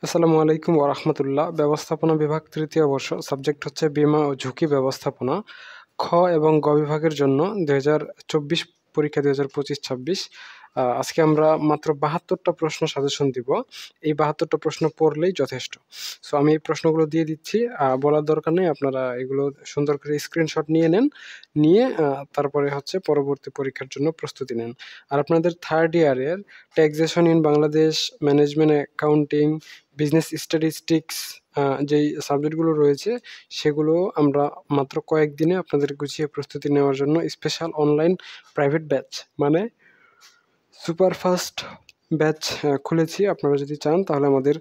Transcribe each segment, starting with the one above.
আসসালামু আলাইকুম ওয়া রাহমাতুল্লাহ। ব্যবস্থাপনা বিভাগ ৩য় বর্ষ। সাবজেক্ট হচ্ছে বীমা ও ঝুঁকি ব্যবস্থাপনা। খ এবং গ বিভাগের জন্য ২০২৪ পরীক্ষা ২০২৫-২৬। আজকে আমরা মাত্র ৭২ টা প্রশ্ন সাজেশন দিব। এই ৭২ টা প্রশ্ন পড়লেই যথেষ্ট। সো আমি এই প্রশ্নগুলো দিয়ে দিচ্ছি। বলার দরকার নেই। আপনারা এগুলো সুন্দর করে স্ক্রিনশট নিয়ে নেন। নিয়ে তারপরে হচ্ছে পরবর্তী পরীক্ষার জন্য প্রস্তুতি নেন। আর আপনাদের 3rd ইয়ারের taxation in Bangladesh, management accounting, business statistics যেই সাবজেক্টগুলো রয়েছে সেগুলো আমরা মাত্র কয়েকদিনে আপনাদের গুছিয়ে প্রস্তুতি নেওয়ার জন্য স্পেশাল অনলাইন প্রাইভেট ব্যাচ মানে সুপার ফাস্ট ব্যাচ খুলেছি। আপনারা যদি চান তাহলে আমাদের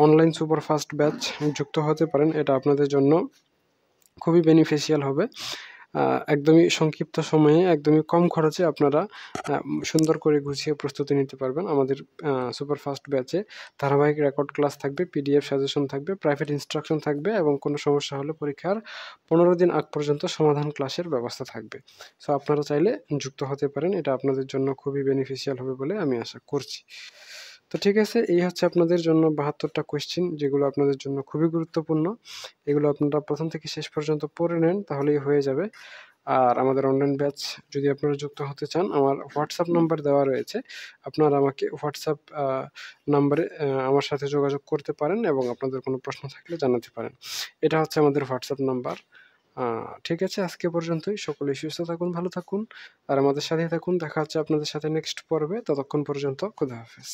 অনলাইন সুপার ফাস্ট ব্যাচ যুক্ত হতে পারেন। এটা আপনাদের জন্য খুবই বেনিফিশিয়াল হবে। একদমই সংক্ষিপ্ত সময়ে একদমই কম খরচে আপনারা সুন্দর করে গুছিয়ে প্রস্তুতি নিতে পারবেন। আমাদের সুপার ফাস্ট ব্যাচে ধারাবাহিক রেকর্ড ক্লাস থাকবে, পিডিএফ সাজেশন থাকবে, প্রাইভেট ইনস্ট্রাকশন থাকবে এবং কোনো সমস্যা হলে পরীক্ষার ১৫ দিন আগ পর্যন্ত সমাধান ক্লাসের ব্যবস্থা থাকবে। সো আপনারা চাইলে যুক্ত হতে পারেন। এটা আপনাদের জন্য খুবই বেনিফিশিয়াল হবে বলে আমি আশা করছি। তো ঠিক আছে, এই হচ্ছে আপনাদের জন্য ৭২ টা কোয়েশ্চেন যেগুলো আপনাদের জন্য খুবই গুরুত্বপূর্ণ। এগুলো আপনারা ১ম থেকে শেষ পর্যন্ত পড়ে নেন তাহলেই হয়ে যাবে। আর আমাদের অনলাইন ব্যাচ যদি আপনারা যুক্ত হতে চান, আমার হোয়াটসঅ্যাপ নাম্বার দেওয়া রয়েছে। আপনারা আমাকে হোয়াটসঅ্যাপ নাম্বারে আমার সাথে যোগাযোগ করতে পারেন এবং আপনাদের কোনো প্রশ্ন থাকলে জানাতে পারেন। এটা হচ্ছে আমাদের হোয়াটসঅ্যাপ নাম্বার। ঠিক আছে, আজকে পর্যন্তই। সকলেই সুস্থ থাকুন, ভালো থাকুন আর আমাদের সাথেই থাকুন। দেখা হচ্ছে আপনাদের সাথে নেক্সট পর্বে। ততক্ষণ পর্যন্ত খোদা হাফেজ।